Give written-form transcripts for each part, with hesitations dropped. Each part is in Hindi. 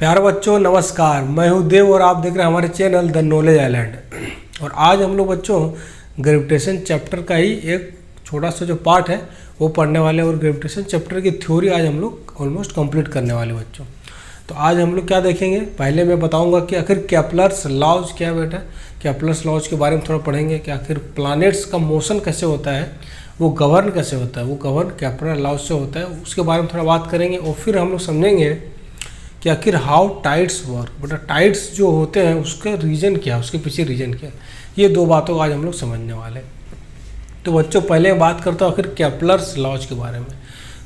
प्यारे बच्चों नमस्कार, मैं हूं देव और आप देख रहे हैं हमारे चैनल द नॉलेज आइलैंड। और आज हम लोग बच्चों ग्रेविटेशन चैप्टर का ही एक छोटा सा जो पार्ट है वो पढ़ने वाले हैं। और ग्रेविटेशन चैप्टर की थ्योरी आज हम लोग ऑलमोस्ट कंप्लीट करने वाले बच्चों। तो आज हम लोग क्या देखेंगे, पहले मैं बताऊंगा कि आखिर केपलर्स लॉज क्या है बेटा। केपलर्स लॉज के बारे में थोड़ा पढ़ेंगे कि आखिर प्लैनेट्स का मोशन कैसे होता है, वो गवर्न कैसे होता है, वो गवर्न केपलर लॉज से होता है, उसके बारे में थोड़ा बात करेंगे। और फिर हम लोग समझेंगे कि आखिर हाउ टाइड्स वर्क, बेटा टाइड्स जो होते हैं उसका रीजन क्या है, उसके पीछे रीजन क्या है। ये दो बातों को आज हम लोग समझने वाले हैं। तो बच्चों पहले बात करता हूँ आखिर केपलर्स लॉज के बारे में।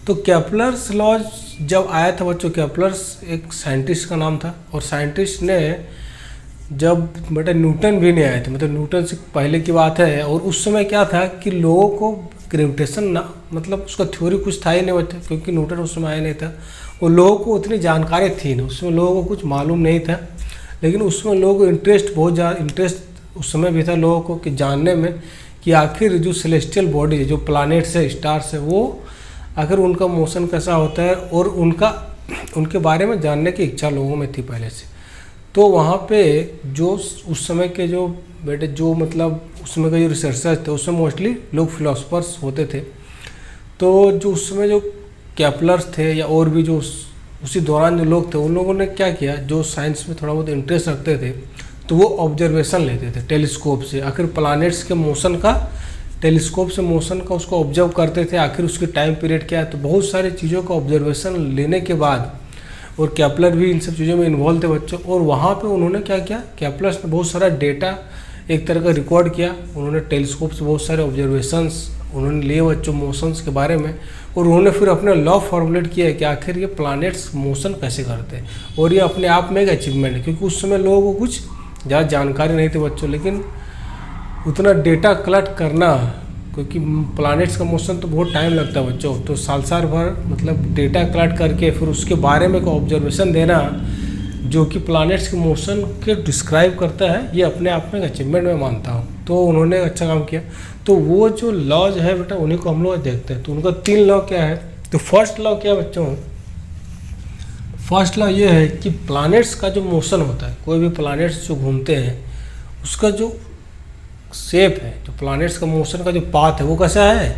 तो केपलर्स लॉज जब आया था बच्चों, केपलर्स एक साइंटिस्ट का नाम था। और साइंटिस्ट ने जब बेटा न्यूटन भी नहीं आए थे, मतलब न्यूटन से पहले की बात है। और उस समय क्या था कि लोगों को ग्रेविटेशन ना, मतलब उसका थ्योरी कुछ था ही नहीं बच्चों, क्योंकि न्यूटन उस समय आया नहीं था। और लोगों को उतनी जानकारी थी नहीं, उसमें लोगों को कुछ मालूम नहीं था। लेकिन उसमें लोगों को इंटरेस्ट बहुत ज़्यादा, इंटरेस्ट उस समय भी था लोगों को कि जानने में कि आखिर जो सेलेस्टियल बॉडी है, जो प्लैनेट्स है, स्टार्स है, वो आखिर उनका मोशन कैसा होता है और उनके बारे में जानने की इच्छा लोगों में थी पहले से। तो वहाँ पे जो उस समय के जो बेटे जो मतलब उसमें के जो रिसर्चर्स थे, उसमें मोस्टली लोग फिलोसफर्स होते थे। तो जो उस समय जो केपलर्स थे या और भी जो उसी दौरान जो लोग थे, उन लोगों ने क्या किया, जो साइंस में थोड़ा बहुत इंटरेस्ट रखते थे, तो वो ऑब्जर्वेशन लेते थे टेलीस्कोप से। आखिर प्लैनेट्स के मोशन का, टेलीस्कोप से मोशन का उसको ऑब्जर्व करते थे, आखिर उसकी टाइम पीरियड क्या है। तो बहुत सारी चीज़ों का ऑब्जर्वेशन लेने के बाद, और केपलर भी इन सब चीज़ों में इन्वॉल्व थे बच्चों। और वहाँ पे उन्होंने क्या किया, केपलर्स ने बहुत सारा डेटा एक तरह का रिकॉर्ड किया। उन्होंने टेलीस्कोप से बहुत सारे ऑब्जर्वेशंस उन्होंने लिए बच्चों मोशंस के बारे में। और उन्होंने फिर अपना लॉ फॉर्मुलेट किया है कि आखिर ये प्लैनेट्स मोशन कैसे करते हैं। और ये अपने आप में एक अचीवमेंट है, क्योंकि उस समय लोगों को कुछ ज़्यादा जानकारी नहीं थी बच्चों। लेकिन उतना डेटा कलेक्ट करना, क्योंकि प्लैनेट्स का मोशन तो बहुत टाइम लगता है बच्चों, तो साल भर मतलब डेटा कलेक्ट करके फिर उसके बारे में कोई ऑब्जर्वेशन देना जो कि प्लैनेट्स के मोशन के डिस्क्राइब करता है, ये अपने आप में एक अचीवमेंट मैं मानता हूँ। तो उन्होंने अच्छा काम किया। तो वो जो लॉज है बेटा, उन्हीं को हम लोग देखते हैं। तो उनका 3 लॉ क्या है। तो फर्स्ट लॉ क्या है बच्चों, फर्स्ट लॉ ये है कि प्लैनेट्स का जो मोशन होता है, कोई भी प्लैनेट्स जो घूमते हैं उसका जो शेप है, जो प्लैनेट्स का मोशन का जो पाथ है वो कैसा है,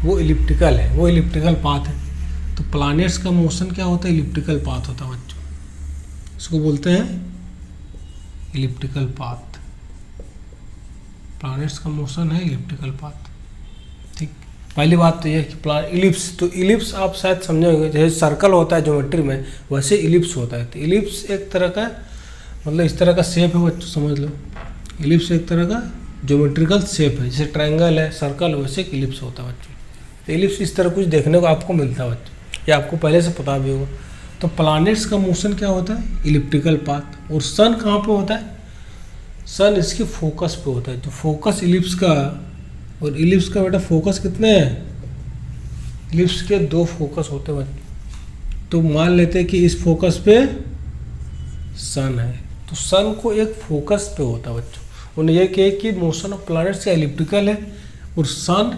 वो इलिप्टिकल है, वो इलिप्टिकल पाथ है। तो प्लैनेट्स का मोशन क्या होता है, इलिप्टिकल पाथ होता है बच्चों, इसको बोलते हैं इलिप्टिकल पाथ। प्लैनेट्स का मोशन है इलिप्टिकल पाथ। ठीक, पहली बात तो यह है कि इलिप्स, तो इलिप्स आप शायद समझे होंगे, जैसे सर्कल होता है ज्योमेट्री में, वैसे इलिप्स होता है। तो इलिप्स एक तरह का, मतलब इस तरह का शेप है बच्चों, समझ लो। इलिप्स एक तरह का ज्योमेट्रिकल शेप है, जैसे ट्रायंगल है, सर्कल, वैसे एक इलिप्स होता है बच्चों। तो इलिप्स इस तरह कुछ देखने को आपको मिलता है बच्चों, ये आपको पहले से पता भी होगा। तो प्लैनेट्स का मोशन क्या होता है, इलिप्टिकल पाथ। और सन कहाँ पे होता है, सन इसके फोकस पे होता है। तो फोकस इलिप्स का, और इलिप्स का बेटा फोकस कितने हैं, इलिप्स के 2 फोकस होते हैं बच्चों। तो मान लेते हैं कि इस फोकस पे सन है, तो सन को एक फोकस पे होता है बच्चों। उन्हें यह कहे कि मोशन ऑफ प्लैनेट्स का इलिप्टिकल है और sun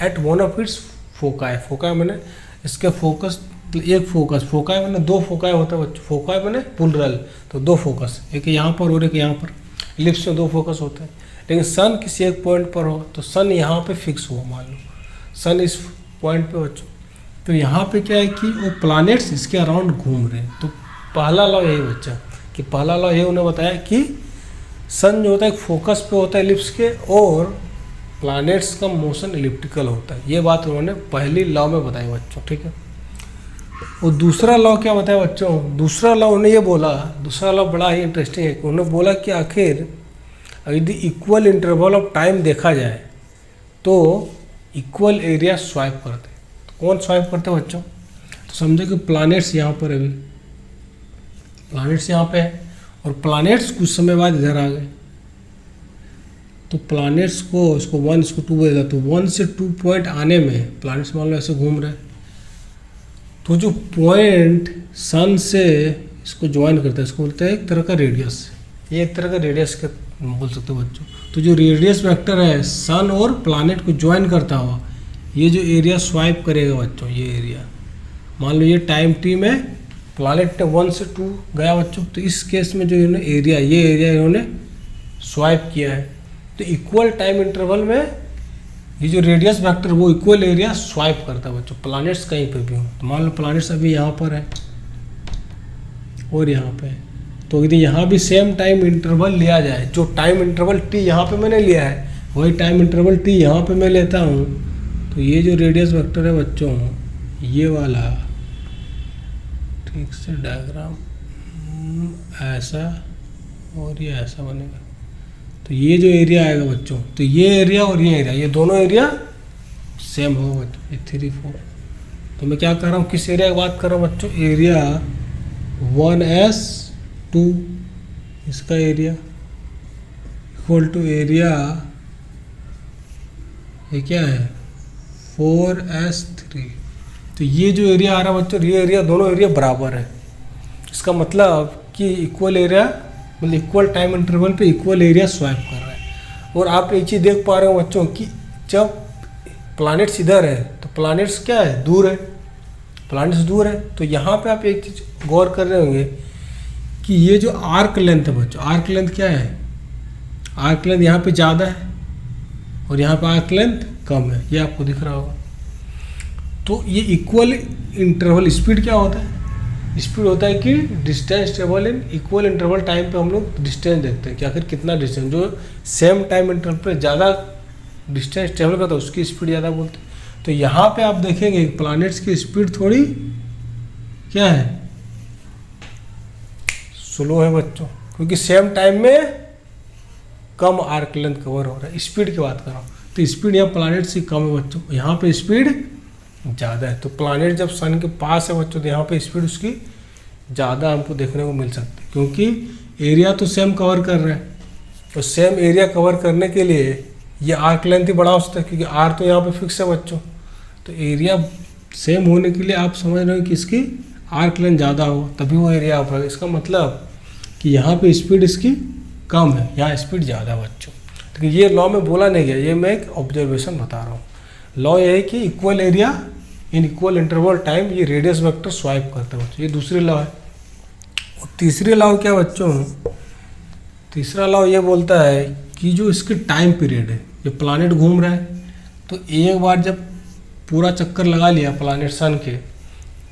at one of its foci. Foci मैंने इसके फोकस, एक फोकस, फोकाई मैंने 2 फोकाई होता है बच्चों। फोकाई मैंने प्लूरल, तो 2 फोकस, एक यहाँ पर और एक यहाँ पर। इलिप्स में 2 फोकस होते हैं। लेकिन सन किसी एक पॉइंट पर हो, तो सन यहाँ पे फिक्स हो, मान लो सन इस पॉइंट पे बच्चों। तो यहाँ पे क्या है कि वो प्लैनेट्स इसके अराउंड घूम रहे हैं। तो पहला लॉ यही बच्चा, कि पहला लॉ ये उन्हें बताया कि सन जो होता है एक फोकस पे होता है इलिप्स के, और प्लैनेट्स का मोशन इलिप्टिकल होता है। ये बात उन्होंने पहली लॉ में बताई बच्चों, ठीक है। और दूसरा लॉ क्या बताया बच्चों, दूसरा लॉ उन्होंने ये बोला, दूसरा लॉ बड़ा ही इंटरेस्टिंग है कि उन्होंने बोला कि आखिर यदि इक्वल इंटरवल ऑफ टाइम देखा जाए तो इक्वल एरिया स्वाइप करते हैं। तो कौन स्वाइप करते हैं बच्चों, तो समझो कि प्लैनेट्स यहाँ पर अभी, प्लैनेट्स यहाँ पे है और प्लैनेट्स कुछ समय बाद इधर आ गए। तो प्लैनेट्स को, इसको 1 इसको 2 बोलेगा, तो 1 से 2 पॉइंट आने में प्लैनेट्स मान लो ऐसे घूम रहे हैं। तो जो पॉइंट सन से इसको ज्वाइन करता है, इसको बोलते हैं एक तरह का रेडियस। ये एक तरह का रेडियस का बोल सकते हो बच्चों। तो जो रेडियस वेक्टर है सन और प्लैनेट को ज्वाइन करता हुआ, ये जो एरिया स्वाइप करेगा बच्चों, ये एरिया मान लो ये टाइम टी में प्लानेट ने 1 से 2 गया बच्चों, तो इस केस में जो इन्होंने एरिया, ये एरिया इन्होंने स्वाइप किया है, तो इक्वल टाइम इंटरवल में ये जो रेडियस वेक्टर वो इक्वल एरिया स्वाइप करता है बच्चों, प्लानेट्स कहीं पे भी हो। तो मान लो प्लानेट्स अभी यहाँ पर है और यहाँ पे है, तो यदि यहाँ भी सेम टाइम इंटरवल लिया जाए, जो टाइम इंटरवल टी यहाँ पे मैंने लिया है वही टाइम इंटरवल टी यहाँ पे मैं लेता हूँ, तो ये जो रेडियस वेक्टर है बच्चों, ये वाला, ठीक से डायग्राम ऐसा और ये ऐसा बनेगा, तो ये जो एरिया आएगा बच्चों, तो ये एरिया और ये एरिया, ये दोनों एरिया सेम होगा बच्चों, ये 3 4। तो मैं क्या कर रहा हूँ, किस एरिया की बात कर रहा हूँ बच्चों, एरिया 1s2, इसका एरिया इक्वल टू एरिया, ये क्या है 4s3। तो ये जो एरिया आ रहा है बच्चों, ये एरिया, दोनों एरिया बराबर है। इसका मतलब कि इक्वल एरिया, मतलब इक्वल टाइम इंटरवल पे इक्वल एरिया स्वाइप कर रहा है। और आप एक चीज़ देख पा रहे हो बच्चों कि जब प्लैनेट्स इधर है तो प्लैनेट्स क्या है, दूर है, प्लैनेट्स दूर है। तो यहाँ पे आप एक चीज़ गौर कर रहे होंगे कि ये जो आर्क लेंथ है बच्चों, आर्क लेंथ क्या है, आर्क लेंथ यहाँ पे ज़्यादा है और यहाँ पे आर्क लेंथ कम है, ये आपको दिख रहा होगा। तो ये इक्वल इंटरवल स्पीड क्या होता है, स्पीड होता है कि distance travel in equal interval time पे हम लोग डिस्टेंस देखते हैं कि आखिर कितना डिस्टेंस, जो सेम टाइम इंटरवल पे ज़्यादा डिस्टेंस ट्रेवल करता है उसकी स्पीड ज़्यादा बोलते हैं। तो यहाँ पे आप देखेंगे प्लैनेट्स की स्पीड थोड़ी क्या है, स्लो है बच्चों, क्योंकि सेम टाइम में कम आर्क लेंथ कवर हो रहा है। स्पीड की बात कर रहा हूँ, तो स्पीड यहाँ प्लैनेट से कम है बच्चों, यहाँ पे स्पीड ज़्यादा है। तो प्लैनेट जब सन के पास है बच्चों, तो यहाँ पे स्पीड उसकी ज़्यादा हमको देखने को मिल सकती है, क्योंकि एरिया तो सेम कवर कर रहा है। तो सेम एरिया कवर करने के लिए ये आर्क लेंथ ही बड़ा हो सकता है, क्योंकि आर तो यहाँ पे फिक्स है बच्चों। तो एरिया सेम होने के लिए आप समझ रहे हो कि इसकी आर्क लेंथ ज़्यादा हो, तभी वो एरिया आप, इसका मतलब कि यहाँ पे स्पीड इसकी कम है, यहाँ स्पीड ज़्यादा है बच्चों। तो ये लॉ में बोला नहीं गया, ये मैं एक ऑब्जर्वेशन बता रहा हूँ। लॉ ये है कि equal area in equal interval time ये रेडियस वेक्टर स्वाइप करते हैं बच्चों, ये दूसरी लॉ है। और तीसरी लॉ क्या बच्चों, तीसरा लॉ ये बोलता है कि जो इसके टाइम पीरियड है, ये प्लैनेट घूम रहा है, तो एक बार जब पूरा चक्कर लगा लिया प्लैनेट सन के,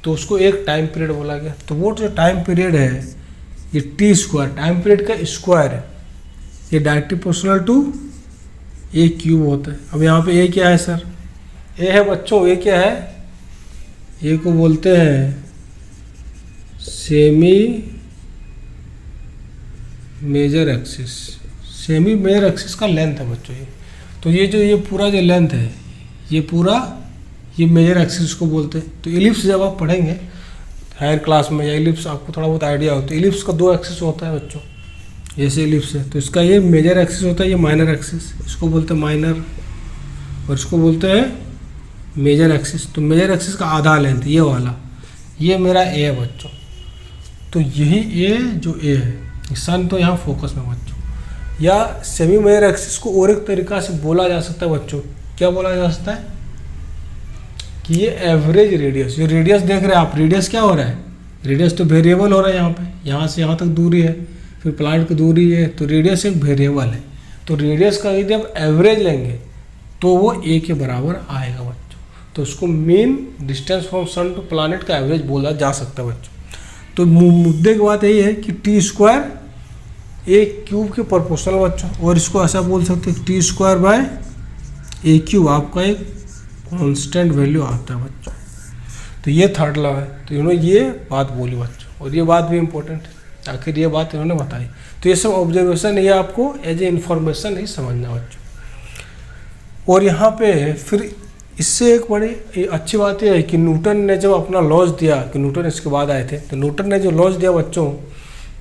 तो उसको एक टाइम पीरियड बोला गया। तो वो जो टाइम पीरियड है ये टी स्क्वायर, टाइम पीरियड का स्क्वायर है, ये directly proportional to a cube होता है। अब यहाँ पे ए क्या है सर, ए है बच्चों, ए क्या है, ए को बोलते हैं semi major axis, semi major axis का लेंथ है बच्चों ये। तो ये जो ये पूरा जो लेंथ है, ये पूरा ये मेजर एक्सिस को बोलते हैं। तो इलिप्स जब आप पढ़ेंगे हायर क्लास में, या इलिप्स आपको थोड़ा बहुत आइडिया हो, तो इलिप्स का 2 एक्सिस होता है बच्चों, जैसे इलिप्स है, तो इसका ये मेजर एक्सिस होता है, ये माइनर एक्सिस, इसको बोलते हैं माइनर, और इसको बोलते हैं मेजर एक्सिस। तो मेजर एक्सिस का आधा लेंथ ये वाला, ये मेरा ए है बच्चों। तो यही ए जो ए है, सन तो यहाँ फोकस में बच्चों। या सेमी मेजर एक्सिस को और एक तरीका से बोला जा सकता है बच्चों, क्या बोला जा सकता है कि ये एवरेज रेडियस, जो रेडियस देख रहे हैं आप, रेडियस क्या हो रहा है, रेडियस तो वेरिएबल हो रहा है यहाँ पे, यहाँ से यहाँ तक दूरी है, फिर प्लैनेट की दूरी है, तो रेडियस एक वेरिएबल है। तो रेडियस का यदि आप एवरेज लेंगे तो वो ए के बराबर आएगा बच्चों। तो उसको mean distance from sun to planet का एवरेज बोला जा सकता है बच्चों। तो मुद्दे की बात यही है कि टी स्क्वायर ए क्यूब के प्रोपोर्शनल बच्चों, और इसको ऐसा बोल सकते हैं T square by A cube आपका एक कांस्टेंट वैल्यू आता है बच्चों। तो ये थर्ड लॉ है। तो इन्होंने ये बात बोली बच्चों, और ये बात भी इम्पोर्टेंट है, आखिर ये बात इन्होंने बताई। तो ये सब ऑब्जर्वेशन ये आपको एज ए इन्फॉर्मेशन ही समझना बच्चों। और यहाँ पे फिर इससे एक बड़ी अच्छी बात यह है कि न्यूटन ने जब अपना लॉज दिया, कि न्यूटन इसके बाद आए थे, तो न्यूटन ने जो लॉज दिया बच्चों,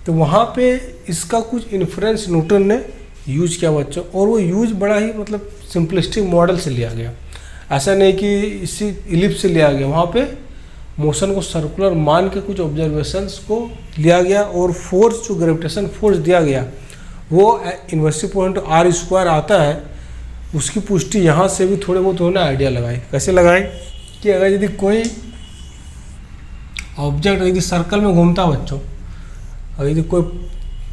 तो वहाँ पे इसका कुछ इन्फ्लुएंस न्यूटन ने यूज किया बच्चों। और वो यूज बड़ा ही मतलब सिंपलिस्टिक मॉडल से लिया गया, ऐसा नहीं कि इसी इलिप्स से लिया गया। वहाँ पे मोशन को सर्कुलर मान के कुछ ऑब्जर्वेशंस को लिया गया, और फोर्स जो ग्रेविटेशन फोर्स दिया गया वो इन्वर्सिटी पॉइंट आर स्क्वायर आता है, उसकी पुष्टि यहाँ से भी थोड़े बहुत उन्होंने आइडिया लगाए। कैसे लगाए कि अगर यदि कोई ऑब्जेक्ट यदि सर्कल में घूमता है बच्चों, और यदि कोई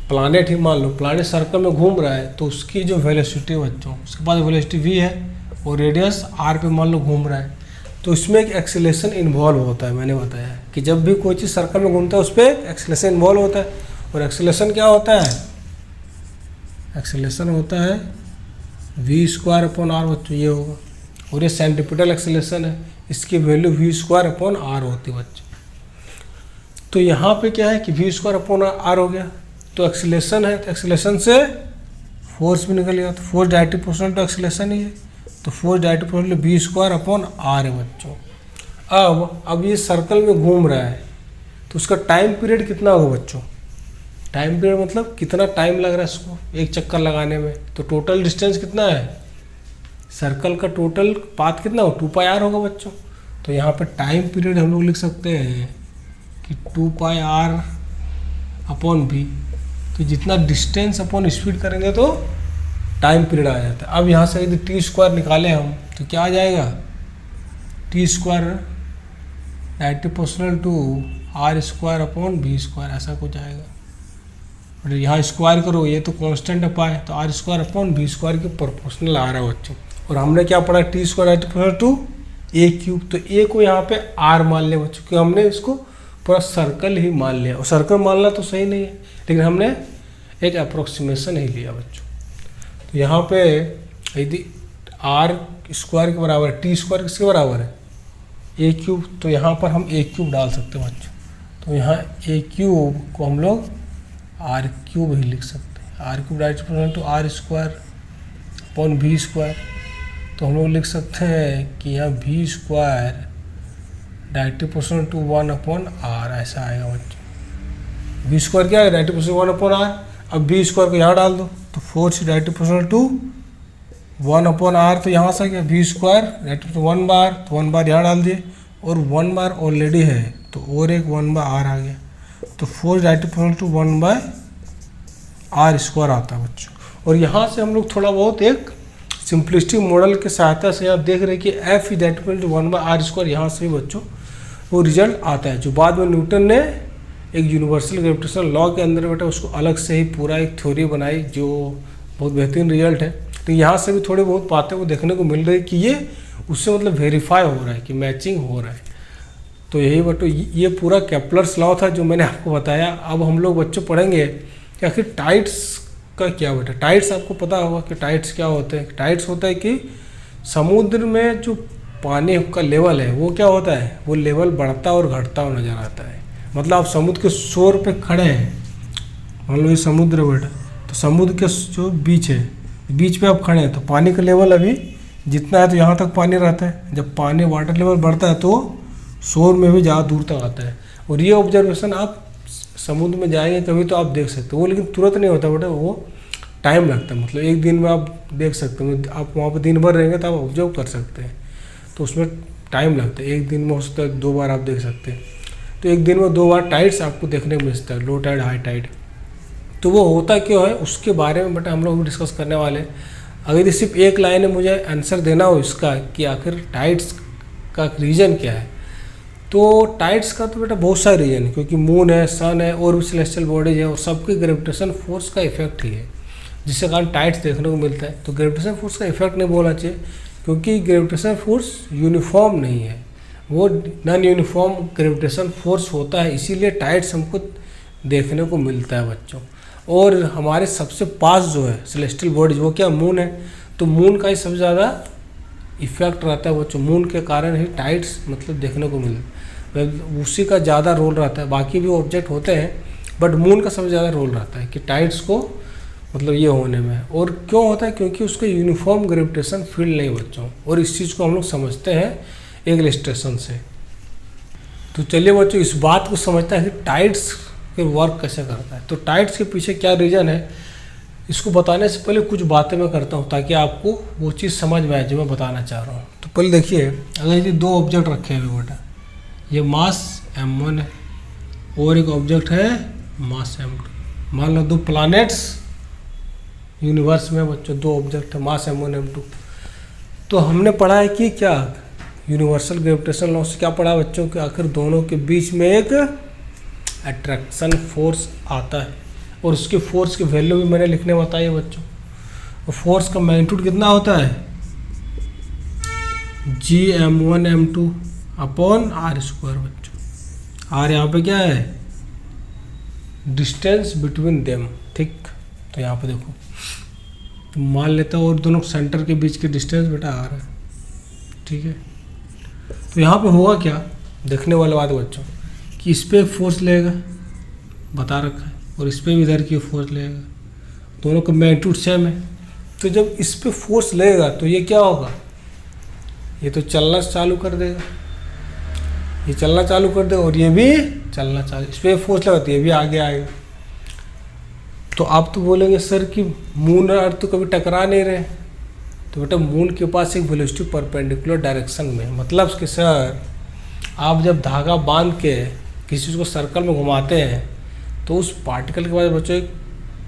प्लानेट ही मान लो, प्लानेट सर्कल में घूम रहा है, तो उसकी जो वेलोसिटी है बच्चों, उसके पास वेलोसिटी v है और रेडियस r पे मान लो घूम रहा है, तो इसमें एक एक्सीलरेशन इन्वॉल्व होता है। मैंने बताया है कि जब भी कोई चीज़ सर्कल में घूमता है उस पर एक्सीलरेशन इन्वॉल्व होता है। और एक्सीलरेशन क्या होता है? एक्सीलरेशन होता है v²/r बच्चों, ये होगा। और ये सेंट्रीपिटल एक्सीलरेशन है, इसकी वैल्यू v²/r होती है बच्चों। तो यहाँ पे क्या है कि v²/r हो गया, तो एक्सीलरेशन है, तो एक्सीलरेशन से फोर्स भी निकल गया, तो force directly proportional to acceleration ही है, तो फोर्स डायरेक्टली प्रोपोर्शनल v²/r है बच्चों। अब ये सर्कल में घूम रहा है, तो उसका टाइम पीरियड कितना होगा बच्चों? टाइम पीरियड मतलब कितना टाइम लग रहा है इसको एक चक्कर लगाने में। तो टोटल डिस्टेंस कितना है? सर्कल का टोटल पाथ कितना हो? 2πr होगा बच्चों। तो यहाँ पे टाइम पीरियड हम लोग लिख सकते हैं कि 2πr/v। तो जितना डिस्टेंस अपॉन स्पीड करेंगे तो टाइम पीरियड आ जाता है। अब यहाँ से यदि t² निकालें हम तो क्या आ जाएगा? t² directly proportional to r²/v², ऐसा कुछ आएगा। और यहाँ स्क्वायर करो, ये तो कांस्टेंट है पाए, तो r²/v² के प्रोपोर्शनल आ रहा है बच्चों। और हमने क्या पढ़ा? t² directly proportional to a³। तो a को यहाँ पे r मान लिया बच्चों, क्योंकि हमने इसको पूरा सर्कल ही मान लिया। और सर्कल मानना तो सही नहीं है, लेकिन हमने एक अप्रोक्सीमेशन ही लिया बच्चों। तो यहाँ पे यदि r² के बराबर है, t² किसके बराबर है? a³। तो यहाँ पर हम a³ डाल सकते हैं बच्चों। तो यहाँ a³ को हम लोग r³ ही लिख सकते हैं। r³ direct proportional to r²/v²। तो हम लोग लिख सकते हैं कि यहाँ v² directly proportional to 1/r, ऐसा आएगा बच्चों। v² क्या है? Directly proportional 1/r। अब v² को यहाँ डाल दो, तो force directly proportional to 1/r। तो यहाँ से क्या? v² डायरेक्टली 1 बार, तो 1 बार यहाँ डाल दिए, और 1 बार ऑलरेडी है, तो और एक 1/r आ गया। तो force directly proportional to 1/r² आता है बच्चों। और यहाँ से हम लोग थोड़ा बहुत एक सिंपलिस्टिक मॉडल की सहायता से आप देख रहे हैं कि F इज डायरेक्टली 1/r², यहाँ से भी बच्चों वो रिजल्ट आता है, जो बाद में न्यूटन ने एक यूनिवर्सल ग्रेविटेशनल लॉ के अंदर बेटा उसको अलग से ही पूरा एक थ्योरी बनाई, जो बहुत बेहतरीन रिजल्ट है। तो यहाँ से भी थोड़ी बहुत बातें को देखने को मिल रही है कि ये उससे मतलब वेरीफाई हो रहा है कि मैचिंग हो रहा है। तो यही बच्चों ये पूरा केपलर्स लॉ था जो मैंने आपको बताया। अब हम लोग बच्चों पढ़ेंगे कि आखिर टाइड्स का क्या बेटा। टाइड्स आपको पता होगा कि टाइड्स क्या होते हैं। टाइड्स होता है कि समुद्र में जो पानी का लेवल है वो क्या होता है, वो लेवल बढ़ता और घटता हुआ नज़र आता है। मतलब आप समुद्र के शोर पे खड़े हैं, मान लो ये समुद्र बेटा, तो समुद्र के जो बीच है, बीच पे आप खड़े हैं, तो पानी का लेवल अभी जितना है तो यहाँ तक पानी रहता है। जब पानी वाटर लेवल बढ़ता है तो शोर में भी ज़्यादा दूर तक आता है। और ये ऑब्जर्वेशन आप समुद्र में जाएंगे कभी तो आप देख सकते हो, वो लेकिन तुरंत नहीं होता बेटा, वो टाइम लगता है। मतलब एक दिन में आप देख सकते हो, आप वहाँ पर दिन भर रहेंगे तो आप ऑब्जर्व कर सकते हैं, तो उसमें टाइम लगता है। एक दिन में हो सकता है 2 बार आप देख सकते हैं। तो एक दिन में 2 बार टाइड्स आपको देखने को मिलता है, लो टाइड हाई टाइड। तो वो होता क्यों है उसके बारे में बेटा हम लोग डिस्कस करने वाले। अगर सिर्फ एक लाइन में मुझे आंसर देना हो इसका कि आखिर टाइड्स का रीज़न क्या है, तो टाइड्स का तो बेटा बहुत सारे रीजन है, क्योंकि मून है, सन है और भी सेलेस्टियल बॉडीज है, और सबके ग्रेविटेशन फोर्स का इफेक्ट ही है जिसके कारण टाइड्स देखने को मिलता है। तो ग्रेविटेशन फोर्स का इफेक्ट नहीं बोलना चाहिए, क्योंकि ग्रेविटेशन फोर्स यूनिफॉर्म नहीं है, वो नॉन यूनिफॉर्म ग्रेविटेशन फोर्स होता है, इसीलिए टाइड्स हमको देखने को मिलता है बच्चों। और हमारे सबसे पास जो है सेलेस्टियल बॉडीज वो क्या, मून है। तो मून का ही सबसे ज़्यादा इफेक्ट रहता है बच्चों, मून के कारण ही टाइड्स मतलब देखने को मिलता है, उसी का ज़्यादा रोल रहता है। बाकी भी ऑब्जेक्ट होते हैं बट मून का सबसे ज़्यादा रोल रहता है कि टाइड्स को मतलब ये होने में। और क्यों होता है, क्योंकि उसका यूनिफॉर्म ग्रेविटेशन फील्ड नहीं बच्चों, और इस चीज़ को हम लोग समझते हैं एक इलस्ट्रेशन से। तो चलिए बच्चों इस बात को समझते हैं कि टाइड्स के वर्क कैसे करता है। तो टाइड्स के पीछे क्या रीज़न है, इसको बताने से पहले कुछ बातें मैं करता हूँ ताकि आपको वो चीज़ समझ में आए जो मैं बताना चाह रहा हूँ। तो पहले देखिए, अगर ये 2 ऑब्जेक्ट रखे हुए बेटा, ये मास m1 है और एक ऑब्जेक्ट है मास m2। मान लो 2 प्लैनेट्स यूनिवर्स में बच्चों, 2 ऑब्जेक्ट है मास m1 m2। तो हमने पढ़ा है कि क्या यूनिवर्सल ग्रेविटेशन लॉ से क्या पढ़ा बच्चों कि आखिर दोनों के बीच में एक अट्रैक्शन फोर्स आता है, और उसके फोर्स की वैल्यू भी मैंने लिखने बताई है बच्चों। और फोर्स का मैग्नीट्यूड कितना होता है, Gm1m2 अपॉन आर स्क्वायर बच्चों। आर यहाँ पे क्या है, डिस्टेंस बिटवीन देम, ठीक। तो यहाँ पे देखो, तो मान लेता हूँ और दोनों सेंटर के बीच के डिस्टेंस बेटा आर है, ठीक है। तो यहाँ पे होगा क्या, देखने वाली बात बच्चों कि इस पे एक फोर्स लेगा, बता रखा है, और इस पे भी इधर की फोर्स लेगा, दोनों का मैग्नीट्यूड सेम है। तो जब इस पे फोर्स लेगा तो ये क्या होगा, ये तो चलना चालू कर देगा, ये चलना चालू कर देगा, और ये भी चलना चालू, इस पर फोर्स लगा तो ये भी आगे आएगा। तो आप तो बोलेंगे सर कि मून और अर्थ तो कभी टकरा नहीं रहे, तो बेटा मून के पास एक वेलोसिटी परपेंडिकुलर डायरेक्शन में, मतलब कि सर आप जब धागा बांध के किसी चीज़ को सर्कल में घुमाते हैं तो उस पार्टिकल के पास बच्चों एक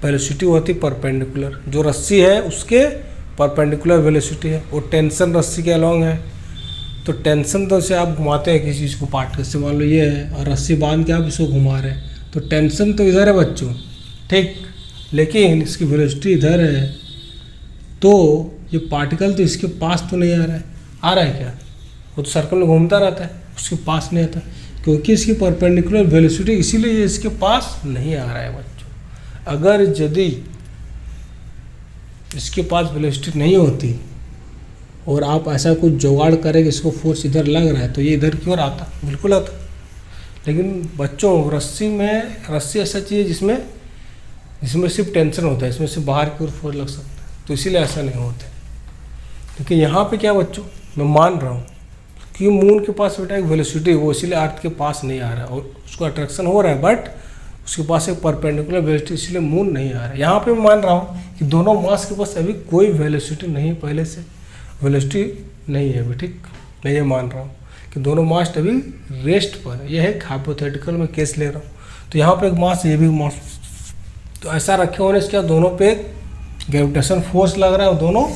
वेलोसिटी होती है परपेंडिकुलर, जो रस्सी है उसके परपेंडिकुलर वेलोसिटी है, और टेंशन रस्सी के अलॉन्ग है। तो टेंशन तो से आप घुमाते हैं किसी चीज़ को, पार्टिकल से मान लो ये है, और रस्सी बांध के आप इसको घुमा रहे हैं, तो टेंशन तो इधर है बच्चों, ठीक, लेकिन इसकी वेलोसिटी इधर है। तो ये पार्टिकल तो इसके पास तो नहीं आ रहा है, आ रहा है क्या, वो तो सर्कल में घूमता रहता है, उसके पास नहीं आता, क्योंकि इसकी परपेंडिकुलर वेलोसिटी, इसीलिए ये इसके पास नहीं आ रहा है बच्चों। अगर यदि इसके पास वेलोसिटी नहीं होती और आप ऐसा कुछ जुगाड़ करें कि इसको फोर्स इधर लग रहा है, तो ये इधर की ओर आता, बिल्कुल आता। लेकिन बच्चों रस्सी ऐसा चाहिए जिसमें सिर्फ टेंशन होता है, इसमें सिर्फ बाहर की ओर फोर्स लग सकता है, तो इसीलिए ऐसा नहीं होता। क्योंकि यहाँ पे क्या बच्चों, मैं मान रहा हूँ कि मून के पास बेटा एक वेलोसिटी, वो इसीलिए अर्थ के पास नहीं आ रहा है, और उसको अट्रैक्शन हो रहा है, बट उसके पास एक परपेंडिकुलर वेलोसिटी, इसलिए मून नहीं आ रहा है। यहाँ पे मैं मान रहा हूँ कि दोनों मास के पास अभी कोई वेलोसिटी नहीं, पहले से वेलोसिटी नहीं है अभी, ठीक। मैं ये मान रहा हूँ कि दोनों मास अभी रेस्ट पर है, यह एक हाइपोथेटिकल में केस ले रहा हूँ। तो यहाँ पे एक मास, ये भी मास, तो ऐसा रखे होने से क्या, दोनों पे एक ग्रेविटेशन फोर्स लग रहा है, और दोनों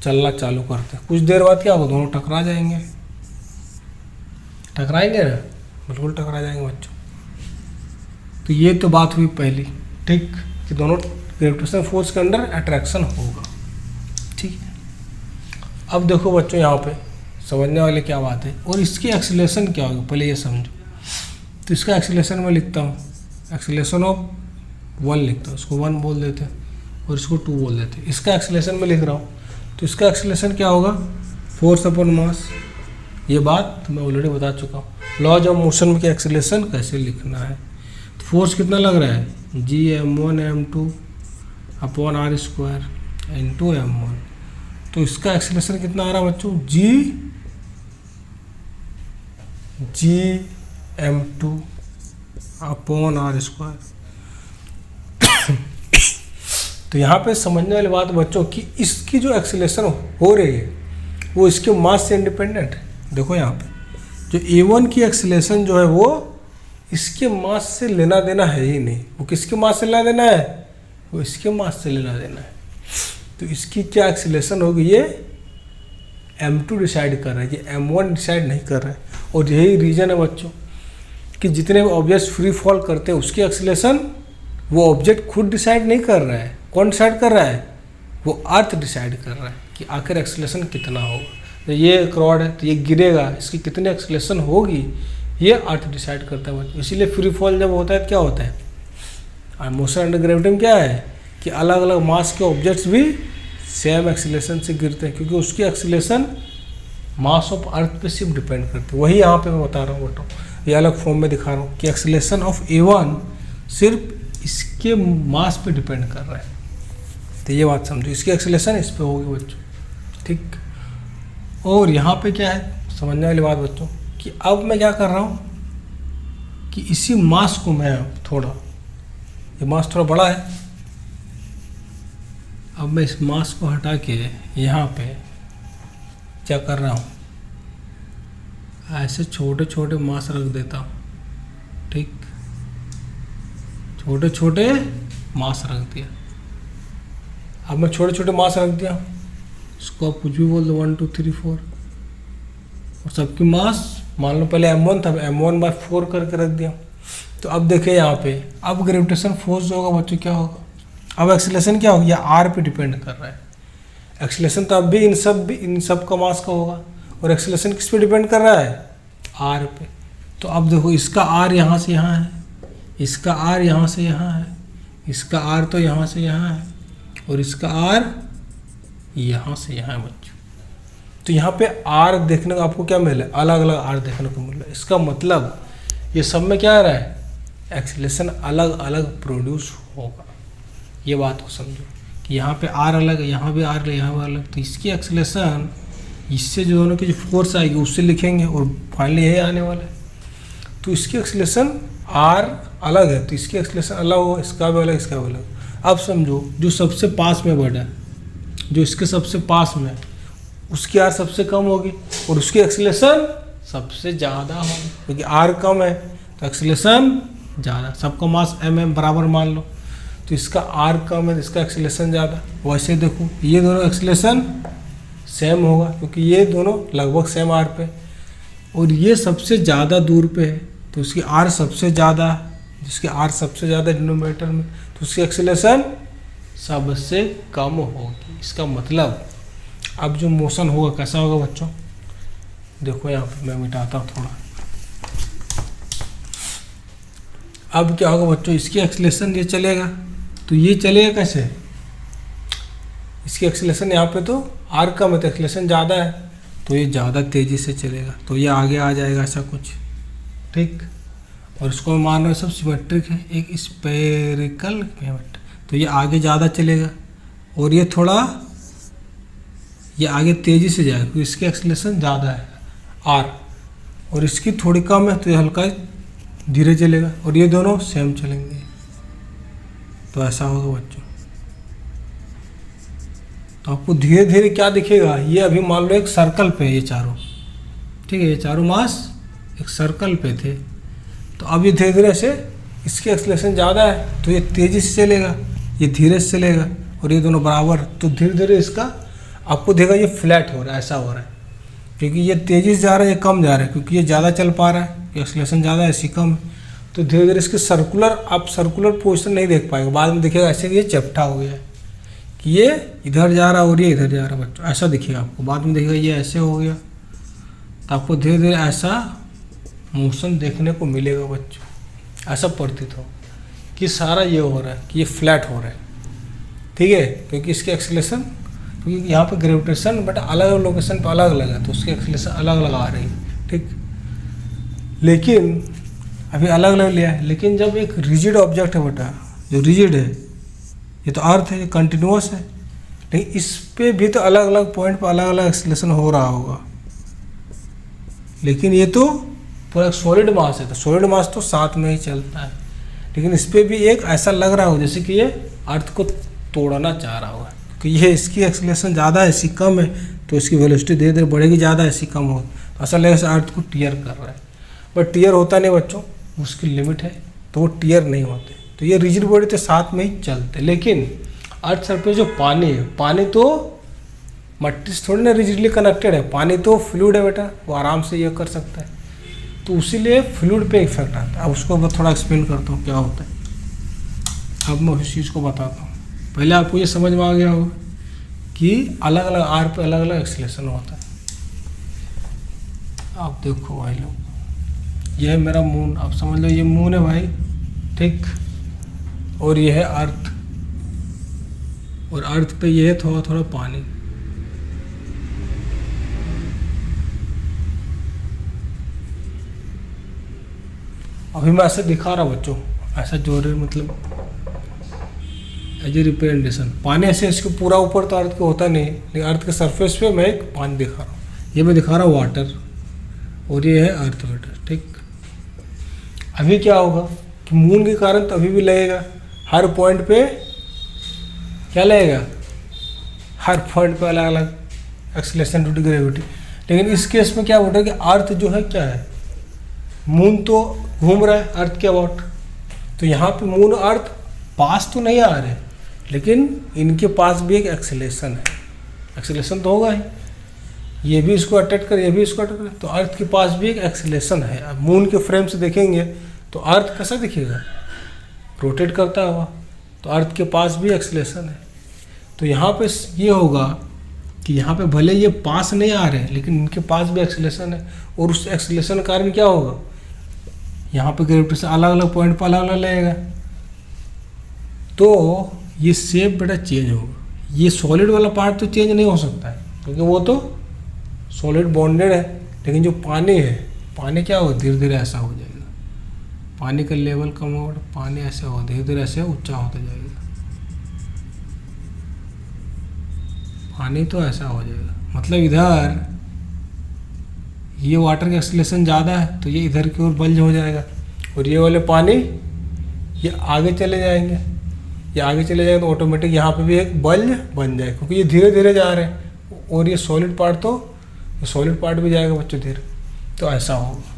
चलना चालू करते हैं। कुछ देर बाद क्या होगा, दोनों टकरा जाएंगे, टकराएंगे ना, बिल्कुल टकरा जाएंगे बच्चों। तो ये तो बात हुई पहली, ठीक, कि दोनों ग्रेविटेशन फोर्स के अंडर अट्रैक्शन होगा, ठीक है। अब देखो बच्चों, यहाँ पे समझने वाले क्या बात है, और इसकी एक्सीलरेशन क्या होगी पहले ये समझो। तो इसका एक्सीलरेशन मैं लिखता हूँ, एक्सीलरेशन ऑफ 1 लिखता हूँ, इसको 1 बोल देते हैं और इसको 2 बोल देते हैं। इसका एक्सीलरेशन मैं लिख रहा हूँ, तो इसका एक्सीलरेशन क्या होगा, फोर्स अपॉन मास। ये बात मैं ऑलरेडी बता चुका हूँ, लॉज ऑफ मोशन में एक्सीलरेशन कैसे लिखना है। तो फोर्स कितना लग रहा है, Gm1m2 upon are square into m1। तो इसका एक्सीलरेशन कितना आ रहा है बच्चों, Gm2 अपॉन आर स्क्वायर। तो यहाँ पे समझने वाली बात बच्चों कि इसकी जो एक्सीलरेशन हो रही है वो इसके मास से इंडिपेंडेंट है। देखो यहाँ पे जो A1 की एक्सीलरेशन जो है वो इसके मास से लेना देना है ही नहीं, वो किसके मास से लेना देना है, वो इसके मास से लेना देना है। तो इसकी क्या एक्सीलरेशन होगी, ये m2 डिसाइड कर रहा है, ये m1 डिसाइड नहीं कर रहा है। और यही रीज़न है बच्चों कि जितने ऑब्जेक्ट फ्री फॉल करते हैं उसकी एक्सीलरेशन वो ऑब्जेक्ट खुद डिसाइड नहीं कर रहा है, कौन डिसाइड कर रहा है, वो अर्थ डिसाइड कर रहा है कि आखिर एक्सीलरेशन कितना होगा। तो ये एक रॉड है, तो ये गिरेगा, इसकी कितनी एक्सीलरेशन होगी ये अर्थ डिसाइड करता है बच्चों। इसीलिए फ्री फॉल जब होता है तो क्या होता है, और मोशन अंडर ग्रेविटी में क्या है कि अलग अलग मास के ऑब्जेक्ट्स भी सेम एक्सीलरेशन से गिरते हैं, क्योंकि उसकी एक्सीलरेशन मास ऑफ अर्थ पे सिर्फ डिपेंड करती है। वही यहाँ पे मैं बता रहा हूँ बच्चों, ये अलग फॉर्म में दिखा रहा हूँ कि एक्सीलरेशन ऑफ A1 सिर्फ इसके मास पे डिपेंड कर रहा है। तो ये बात समझो, इसकी एक्सीलरेशन इस पे होगी बच्चों, ठीक। और यहाँ पे क्या है समझने वाली बात बच्चों कि अब मैं क्या कर रहा हूँ कि इसी मास को मैं थोड़ा, ये मास थोड़ा बड़ा है, अब मैं इस मास को हटा के यहाँ पे क्या कर रहा हूँ, ऐसे छोटे छोटे मास रख देता हूँ, ठीक, छोटे छोटे मास रख दिया। अब मैं छोटे छोटे मास रख दिया, इसको आप कुछ भी बोल दो, 1 2 3 4, और सबकी मास मान लो पहले m1 था, m1/4 करके रख दिया। तो अब देखिए यहाँ पे, अब ग्रेविटेशन फोर्स जो होगा बच्चों क्या होगा, अब एक्सीलरेशन क्या होगा, ये r पे डिपेंड कर रहा है। एक्सीलरेशन तो अब भी इन सब का मास का होगा, और एक्सीलरेशन किस पे डिपेंड कर रहा है, r पे। तो अब देखो इसका r यहाँ से यहाँ है, इसका r यहाँ से यहाँ है, इसका r तो यहाँ से यहाँ है, और इसका r यहाँ से यहाँ है बच्चों। तो यहाँ पे r देखने को आपको क्या मिला है, अलग अलग r देखने को मिल रहा है। इसका मतलब ये सब में क्या आ रहा है, एक्सीलरेशन अलग अलग प्रोड्यूस होगा। ये बात को समझो कि यहाँ पे r अलग है, यहाँ भी r अलग, यहाँ भी अलग। तो इसकी एक्सीलरेशन इससे जो दोनों की जो फोर्स आएगी उससे लिखेंगे, और फाइनली यही आने वाला है। तो इसकी एक्सीलरेशन r अलग है, तो इसकी एक्सीलरेशन अलग होगा, इसका भी अलग, इसका भी अलग। अब समझो जो सबसे पास में बड़ा है, जो इसके सबसे पास में है, उसकी r सबसे कम होगी और उसकी एक्सीलरेशन सबसे ज़्यादा होगी, क्योंकि r कम है तो एक्सीलरेशन ज़्यादा। सबका मास m बराबर मान लो, तो इसका r कम है तो इसका एक्सीलरेशन ज़्यादा। वैसे देखो ये दोनों एक्सीलरेशन सेम होगा, क्योंकि ये दोनों लगभग सेम r पे, और ये सबसे ज़्यादा दूर पे है तो उसकी r सबसे ज़्यादा, जिसकी r सबसे ज़्यादा डिनोमिनेटर में, तो उसकी एक्सीलरेशन सबसे कम होगी। इसका मतलब अब जो मोशन होगा कैसा होगा बच्चों, देखो यहाँ पे मैं मिटाता हूँ थोड़ा। अब क्या होगा बच्चों, इसकी एक्सीलरेशन ये चलेगा, तो ये चलेगा कैसे, इसकी एक्सीलरेशन यहाँ पे तो r कम है तो एक्सीलरेशन ज़्यादा है, तो ये ज़्यादा तेज़ी से चलेगा, तो ये आगे आ जाएगा ऐसा कुछ, ठीक। और इसको मैं मान रहा हूँ सब सिमेट्रिक है, एक स्फेरिकल पिरामिड, तो ये आगे ज़्यादा चलेगा, और ये थोड़ा ये आगे तेज़ी से जाएगा क्योंकि इसकी एक्सीलरेशन ज़्यादा है r, और इसकी थोड़ी कम है तो ये हल्का धीरे चलेगा, और ये दोनों सेम चलेंगे। तो ऐसा होगा बच्चों। तो आपको धीरे धीरे क्या दिखेगा, ये अभी मान लो एक सर्कल पे है ये चारों, ठीक है, ये चारों मास एक सर्कल पे थे। तो अब ये धीरे धीरे ऐसे, इसकी एक्सीलरेशन ज़्यादा है तो ये तेज़ी से चलेगा, ये धीरे से चलेगा, और ये दोनों बराबर। तो धीरे धीरे इसका आपको देखा ये फ्लैट हो रहा है, ऐसा हो रहा है, क्योंकि ये तेज़ी से जा रहा है, ये कम जा रहा है, क्योंकि ये ज़्यादा चल पा रहा है, एक्सीलरेशन ज़्यादा है, ऐसी कम है। तो धीरे धीरे इसके सर्कुलर, आप सर्कुलर पोजिशन नहीं देख पाएंगे, बाद में दिखेगा ऐसे कि ये चपटा हो गया है, कि ये इधर जा रहा है और ये इधर जा रहा है बच्चों, ऐसा दिखेगा आपको। बाद में दिखेगा ये ऐसे हो गया, तो आपको धीरे धीरे ऐसा मोशन देखने को मिलेगा बच्चों। ऐसा प्रतीत हो कि सारा ये हो रहा है, कि ये फ्लैट हो रहा है, ठीक है, क्योंकि इसके एक्सीलरेशन, क्योंकि यहाँ पे ग्रेविटेशन बट अलग अलग लोकेशन पे अलग अलग है, तो उसकी एक्सीलरेशन अलग अलग आ रही है, ठीक। लेकिन अभी अलग अलग लिया है, लेकिन जब एक रिजिड ऑब्जेक्ट है बेटा, जो रिजिड है, ये तो अर्थ है, ये कंटिन्यूअस है, लेकिन इस पे भी तो अलग अलग पॉइंट पर अलग अलग एक्सीलरेशन हो रहा होगा। लेकिन ये तो पूरा सॉलिड मास है, तो सॉलिड मास तो साथ में ही चलता है, लेकिन इस पर भी एक ऐसा लग रहा हो जैसे कि ये अर्थ को तोड़ना चाह रहा होगा, क्योंकि ये इसकी एक्सीलरेशन ज़्यादा है, ऐसी कम है, तो इसकी वेलोसिटी धीरे धीरे बढ़ेगी, ज़्यादा ऐसी कम हो, तो ऐसा लगेगा जैसे अर्थ को टीयर कर रहा है। बट टीयर होता नहीं बच्चों, उसकी लिमिट है, तो वो टीयर नहीं होते। तो ये रिजिड बॉडी तो साथ में ही चलते, लेकिन अर्थ सरफेस जो पानी है, पानी तो मट्टी से थोड़ी ना रिजिडली कनेक्टेड है, पानी तो फ्लूइड है बेटा, वो आराम से ये कर सकता है, तो उसीलिए फ्लूइड पे इफेक्ट आता है। अब उसको मैं थोड़ा एक्सप्लेन करता हूँ क्या होता है। अब मैं उस चीज़ को बताता हूँ। पहले आपको ये समझ में आ गया होगा कि अलग अलग आर पे अलग अलग एक्सीलरेशन होता है। आप देखो भाई लोग, यह है मेरा मून, आप समझ लो ये मून है भाई, ठीक, और ये है अर्थ, और अर्थ पे ये है थोड़ा थोड़ा पानी। अभी मैं ऐसे दिखा रहा हूँ बच्चों, ऐसा जोर है, मतलब एज ए रिप्रेजेंटेशन पानी ऐसे इसके पूरा ऊपर तो अर्थ को होता नहीं, लेकिन अर्थ के सरफेस पे मैं एक पानी दिखा रहा हूँ, ये मैं दिखा रहा हूँ वाटर, और ये है अर्थ वाटर, ठीक। अभी क्या होगा कि मून के कारण तो अभी भी लगेगा, हर पॉइंट पे क्या लगेगा, हर पॉइंट पे अलग अलग एक्सीलरेशन ड्यू टू ग्रेविटी। लेकिन इस केस में क्या होता है कि अर्थ जो है क्या है, मून तो घूम रहा है अर्थ के अबाउट, तो यहाँ पे मून और अर्थ पास तो नहीं आ रहे, लेकिन इनके पास भी एक एक्सीलरेशन है, एक्सीलरेशन तो होगा ही, ये भी इसको अट्रैक्ट करे, ये भी इसको अट्रैक्ट करे, तो अर्थ के पास भी एक एक्सीलरेशन है। अब मून के फ्रेम से देखेंगे तो अर्थ कैसा दिखेगा, रोटेट करता हुआ, तो अर्थ के पास भी एक्सीलरेशन है। तो यहाँ पे ये होगा कि यहाँ पे भले ये पास नहीं आ रहे लेकिन इनके पास भी एक्सीलरेशन है, और उस एक्सीलरेशन के कारण क्या होगा, यहाँ पे ग्रेविटेशन अलग अलग पॉइंट पर अलग अलग लगेगा, तो ये शेप बेटा चेंज होगा। ये सॉलिड वाला पार्ट तो चेंज नहीं हो सकता है क्योंकि वो तो सॉलिड बॉन्डेड है, लेकिन जो पानी है, पानी क्या होगा, धीरे धीरे ऐसा हो जाएगा, पानी का लेवल कम होगा, पानी ऐसे होगा, धीरे धीरे ऐसे ऊंचा होता जाएगा, पानी तो ऐसा हो जाएगा। मतलब इधर ये वाटर का एक्सीलरेशन ज़्यादा है तो ये इधर की ओर बल्ज हो जाएगा, और ये वाले पानी ये आगे चले जाएंगे, ये आगे चले जाएंगे तो ऑटोमेटिक यहाँ पे भी एक बल्ज बन जाएगा, क्योंकि ये धीरे धीरे जा रहे हैं, और ये सॉलिड पार्ट तो सॉलिड पार्ट भी जाएगा बच्चों धीरे, तो ऐसा होगा।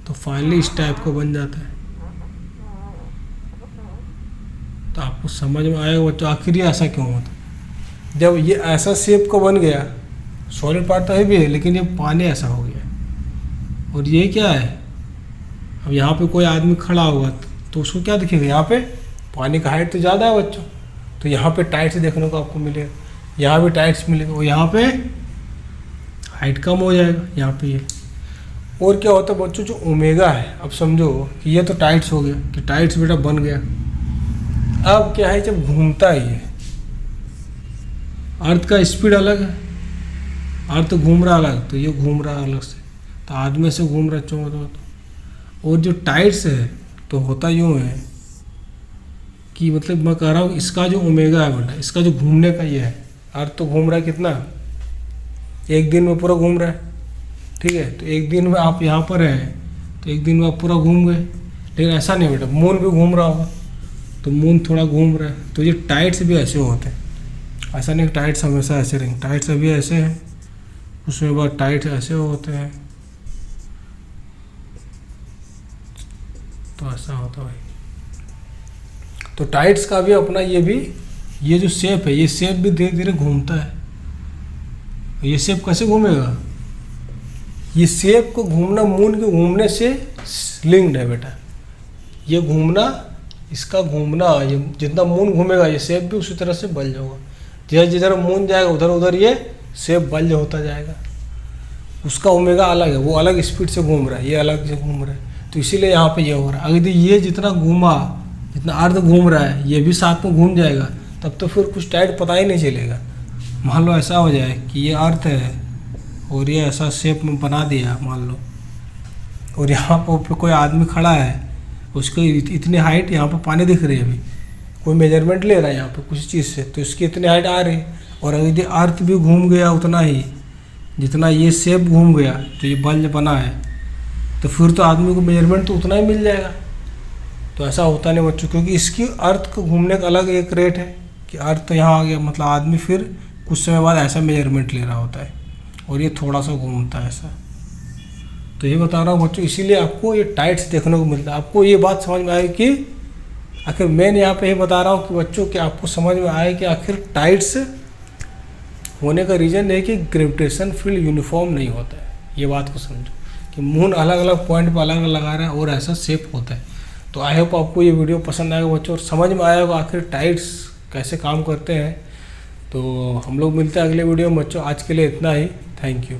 तो फाइनली इस टाइप का बन जाता है। तो आपको समझ में आएगा बच्चों आखिर ये ऐसा क्यों होता है। जब ये ऐसा शेप का बन गया, सॉलिड पार्ट तो है भी है लेकिन ये पानी ऐसा हो गया, और ये क्या है, अब यहाँ पे कोई आदमी खड़ा होगा तो उसको क्या दिखेगा, यहाँ पे पानी का हाइट तो ज़्यादा है बच्चों, तो यहाँ पे टाइट्स देखने को आपको मिलेगा, यहाँ भी टाइट्स मिलेगा, और यहाँ पे हाइट कम हो जाएगा यहाँ पे ये। और क्या होता है बच्चों, जो ओमेगा है, अब समझो कि ये तो टाइट्स हो गया, कि टाइट्स बेटा बन गया। अब क्या है, जब घूमता है ये, अर्थ का स्पीड अलग है, अर्थ घूम रहा अलग, तो ये घूम रहा अलग से, तो आदमी से घूम रहा तो। और जो टाइट्स है तो होता यूँ है कि मतलब मैं कह रहा हूँ इसका जो ओमेगा है बेटा, इसका जो घूमने का ये है, अर्थ तो घूम रहा है कितना, एक दिन में पूरा घूम रहा है, ठीक है। तो एक दिन में आप यहाँ पर हैं तो एक दिन में आप पूरा घूम गए, लेकिन ऐसा नहीं बेटा, मून भी घूम रहा होगा, तो मून थोड़ा घूम रहा है, तो ये टाइट्स भी ऐसे होते हैं। ऐसा नहीं टाइट्स हमेशा ऐसे रहेंगे, टाइट्स अभी ऐसे हैं, उसमें बाद टाइट्स ऐसे होते हैं, तो ऐसा होता है भाई। तो टाइट्स का भी अपना ये जो शेप है, ये शेप भी धीरे धीरे घूमता है। ये शेप कैसे घूमेगा, ये शेप को घूमना मून के घूमने से लिंक्ड है बेटा। ये घूमना, इसका घूमना, ये जितना मून घूमेगा ये शेप भी उसी तरह से बल्ज होगा, जिधर जिधर मून जाएगा उधर उधर ये शेप बल्ज होता जाएगा। उसका ओमेगा अलग है, वो अलग स्पीड से घूम रहा है, ये अलग से घूम रहा है, तो इसीलिए यहाँ पे ये हो रहा है। अगर ये जितना घूमा, जितना अर्थ घूम रहा है, ये भी साथ में घूम जाएगा, तब तो फिर कुछ टाइट पता ही नहीं चलेगा। मान लो ऐसा हो जाए कि ये अर्थ है और ये ऐसा शेप में बना दिया मान लो, और यहाँ पर कोई आदमी खड़ा है, उसको इतनी हाइट, यहाँ पर पानी दिख रही है, अभी कोई मेजरमेंट ले रहा है यहाँ पर कुछ चीज़ से, तो इसकी इतनी हाइट आ रही है, और अगर ये अर्थ भी घूम गया उतना ही जितना ये शेप घूम गया, तो ये बल्ज बना है, तो फिर तो आदमी को मेजरमेंट तो उतना ही मिल जाएगा। तो ऐसा होता नहीं बच्चों, क्योंकि इसकी अर्थ को घूमने का अलग एक रेट है कि अर्थ तो यहाँ आ गया, मतलब आदमी फिर कुछ समय बाद ऐसा मेजरमेंट ले रहा होता है, और ये थोड़ा सा घूमता है ऐसा। तो ये बता रहा हूँ बच्चों, इसीलिए आपको ये टाइट्स देखने को मिलता है। आपको ये बात समझ में आए कि आखिर मैं यहाँ पे ये बता रहा हूँ कि बच्चों कि आपको समझ में आए कि आखिर टाइट्स होने का रीज़न है कि ग्रेविटेशन फील्ड यूनिफॉर्म नहीं होता है। ये बात को समझो कि मून अलग अलग पॉइंट पर अलग अलग लगा रहा है और ऐसा शेप होता है। तो आई होप आपको ये वीडियो पसंद आएगा बच्चों, और समझ में आएगा आखिर टाइट्स कैसे काम करते हैं। तो हम लोग मिलते हैं अगले वीडियो में बच्चों। आज के लिए इतना ही, थैंक यू।